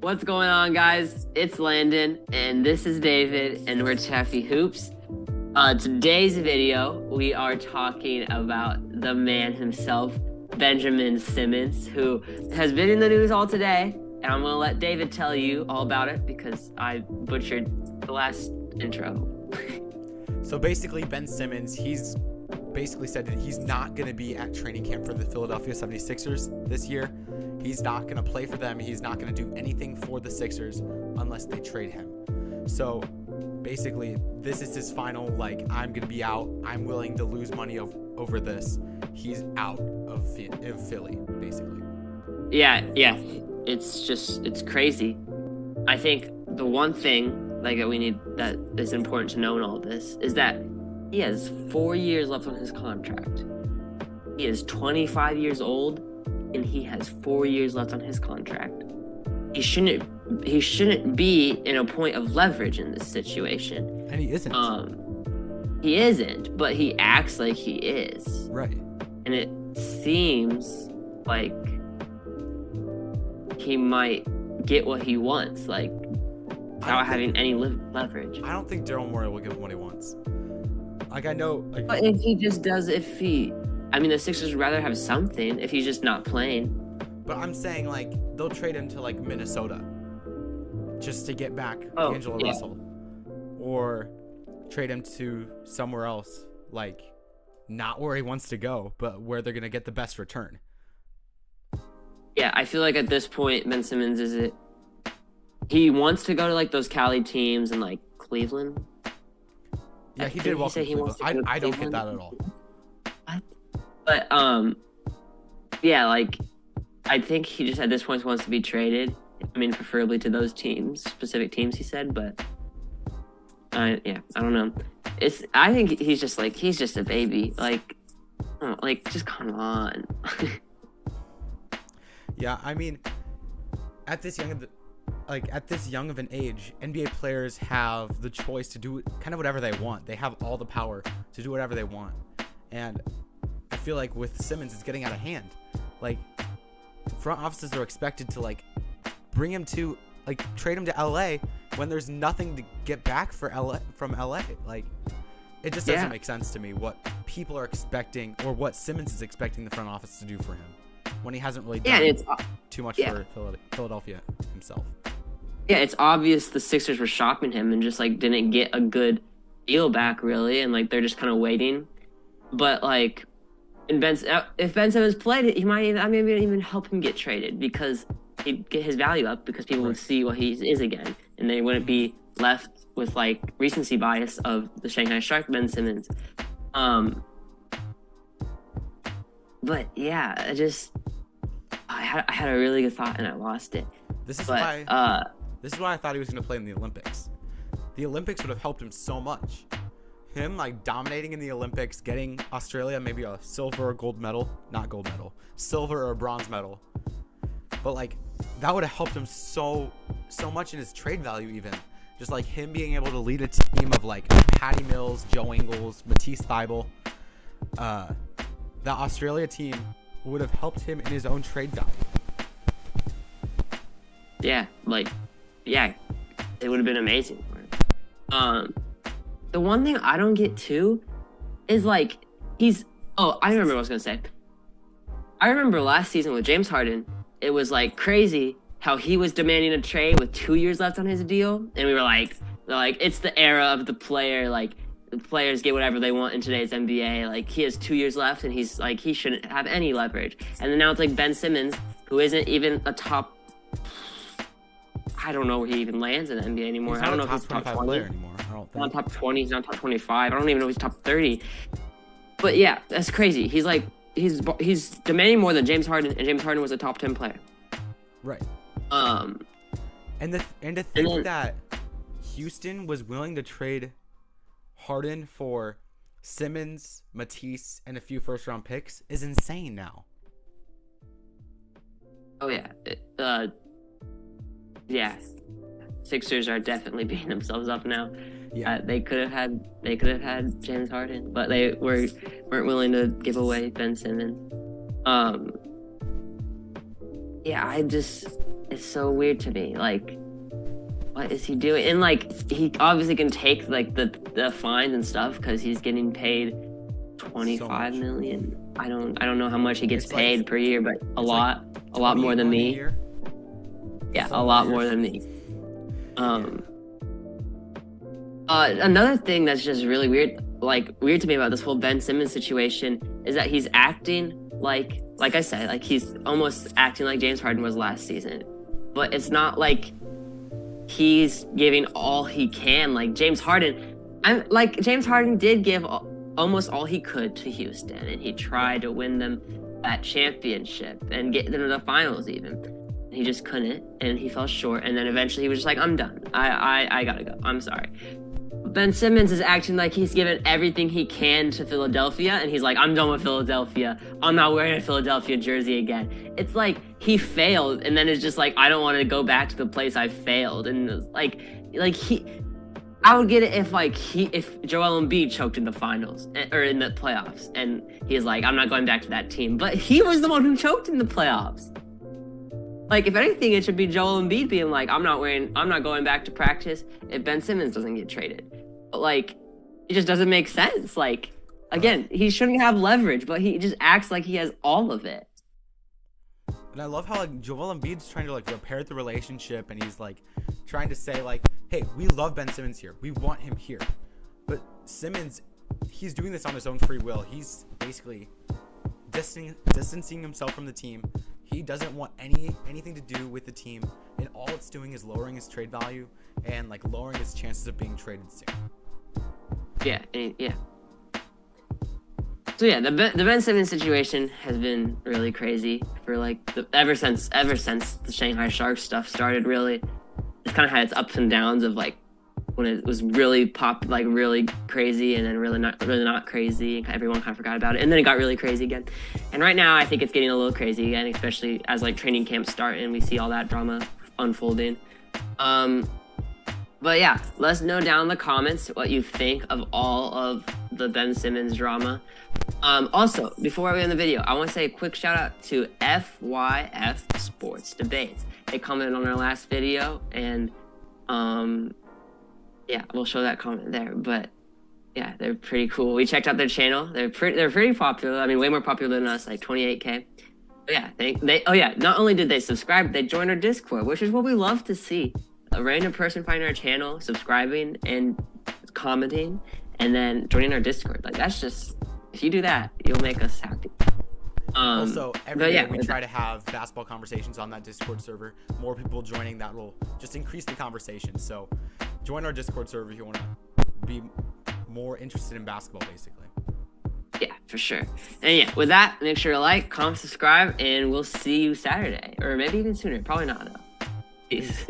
What's going on, guys? It's Landon, and this is David, and we're Taffy Hoops. Today's video, we are talking about the man himself, Ben Simmons, who has been in the news all today, and I'm going to let David tell you all about it because I butchered the last intro. So basically, Ben Simmons, he's basically said that he's not going to be at training camp for the Philadelphia 76ers this year. He's not going to play for them. He's not going to do anything for the Sixers unless they trade him. So basically, this is his final, I'm going to be out. I'm willing to lose money over this. He's out of Philly, basically. Yeah. It's crazy. I think the one thing that is important to know in all this is that he has 4 years left on his contract. He is 25 years old, and he has 4 years left on his contract. He shouldn't be in a point of leverage in this situation. And he isn't. He isn't, but he acts like he is. Right. And it seems like he might get what he wants, without having any leverage. I don't think Daryl Morey will give him what he wants. I know. But if he just does, the Sixers would rather have something if he's just not playing. But I'm saying, they'll trade him to, Minnesota just to get back D'Angelo Russell. Or trade him to somewhere else, not where he wants to go, but where they're going to get the best return. Yeah, I feel like at this point, Ben Simmons he wants to go to, those Cali teams and, Cleveland. Yeah, he did welcome Cleveland. I don't get that at all. What? But, I think he just at this point wants to be traded. Preferably to those teams, specific teams, he said, but, I don't know. I think he's just a baby. Just come on. Yeah, at this young of an age, NBA players have the choice to do kind of whatever they want. They have all the power to do whatever they want. And I feel like with Simmons, it's getting out of hand. Front offices are expected to, bring him to, trade him to LA when there's nothing to get back from LA. It just doesn't make sense to me what people are expecting or what Simmons is expecting the front office to do for him when he hasn't really done too much for Philadelphia himself. Yeah, it's obvious the Sixers were shopping him and just didn't get a good deal back really, and they're just kind of waiting. But if Ben Simmons played, he might even help him get traded because he'd get his value up because people would see what he is again, and they wouldn't be left with recency bias of the Shanghai Shark Ben Simmons. But yeah, I had a really good thought and I lost it. This is why I thought he was going to play in the Olympics. The Olympics would have helped him so much. Him dominating in the Olympics, getting Australia maybe a silver or silver or bronze medal. But that would have helped him so much in his trade value even. Just him being able to lead a team of Patty Mills, Joe Ingles, Matisse Thybulle. The Australia team would have helped him in his own trade value. Yeah, it would have been amazing for him. The one thing I don't get too is I remember what I was gonna say. I remember last season with James Harden, it was crazy how he was demanding a trade with 2 years left on his deal, and we were it's the era of the player, the players get whatever they want in today's NBA. He has 2 years left, and he's he shouldn't have any leverage. And then now it's Ben Simmons, who isn't even a top. I don't know where he even lands in the NBA anymore. I don't know if he's top 20 player anymore. He's not top 20. He's not top 25. I don't even know if he's top 30. But yeah, that's crazy. He's demanding more than James Harden, and James Harden was a top 10 player. Right. And to think that Houston was willing to trade Harden for Simmons, Matisse, and a few first-round picks is insane now. Oh yeah. Yeah. Sixers are definitely beating themselves up now. Yeah. They could have had James Harden, but they weren't willing to give away Ben Simmons. Yeah, is so weird to me. Like, what is he doing? And like, he obviously can take like the fines and stuff because he's getting paid 25 million. I don't know how much he gets paid per year, but a lot more than me. Yeah, a lot more than me. Another thing that's just really weird to me about this whole Ben Simmons situation is that he's acting like I said, like he's almost acting like James Harden was last season. But it's not like he's giving all he can. Like James Harden did give almost all he could to Houston, and he tried to win them that championship and get them to the finals even. And he just couldn't, and he fell short, and then eventually he was just like, I'm done. I gotta go. I'm sorry. Ben Simmons is acting like he's given everything he can to Philadelphia, and he's like, I'm done with Philadelphia. I'm not wearing a Philadelphia jersey again. It's like he failed, and then it's just like, I don't want to go back to the place I failed. And I would get it if Joel Embiid choked in the finals or in the playoffs, and he's like, I'm not going back to that team. But he was the one who choked in the playoffs. Like, if anything, it should be Joel Embiid being like, I'm not going back to practice if Ben Simmons doesn't get traded. But like, it just doesn't make sense. Like, again, he shouldn't have leverage, but he just acts like he has all of it. And I love how like Joel Embiid's trying to like repair the relationship, and he's like trying to say like, hey, we love Ben Simmons here. We want him here. But Simmons, he's doing this on his own free will. He's basically distancing himself from the team. He doesn't want anything to do with the team, and all it's doing is lowering his trade value and like lowering his chances of being traded soon. Yeah. So yeah, the Ben Simmons situation has been really crazy for like ever since the Shanghai Sharks stuff started. Really, it's kind of had its ups and downs of like when it was really really crazy, and then really not crazy, and everyone kind of forgot about it, and then it got really crazy again. And right now, I think it's getting a little crazy again, especially as like training camps start and we see all that drama unfolding. But yeah, let us know down in the comments what you think of all of the Ben Simmons drama. Also, before we end the video, I want to say a quick shout out to FYF Sports Debates. They commented on our last video, and yeah, we'll show that comment there. But yeah, they're pretty cool. We checked out their channel. They're pretty popular. I mean, way more popular than us, like 28K. But yeah, not only did they subscribe, they joined our Discord, which is what we love to see. A random person finding our channel, subscribing and commenting, and then joining our Discord. Like, that's just, if you do that, you'll make us happy. Also, every day we try to have basketball conversations on that Discord server. More people joining, that will just increase the conversation. So join our Discord server if you want to be more interested in basketball, basically. Yeah, for sure. And yeah, with that, make sure to like, comment, subscribe, and we'll see you Saturday. Or maybe even sooner. Probably not, though. Peace.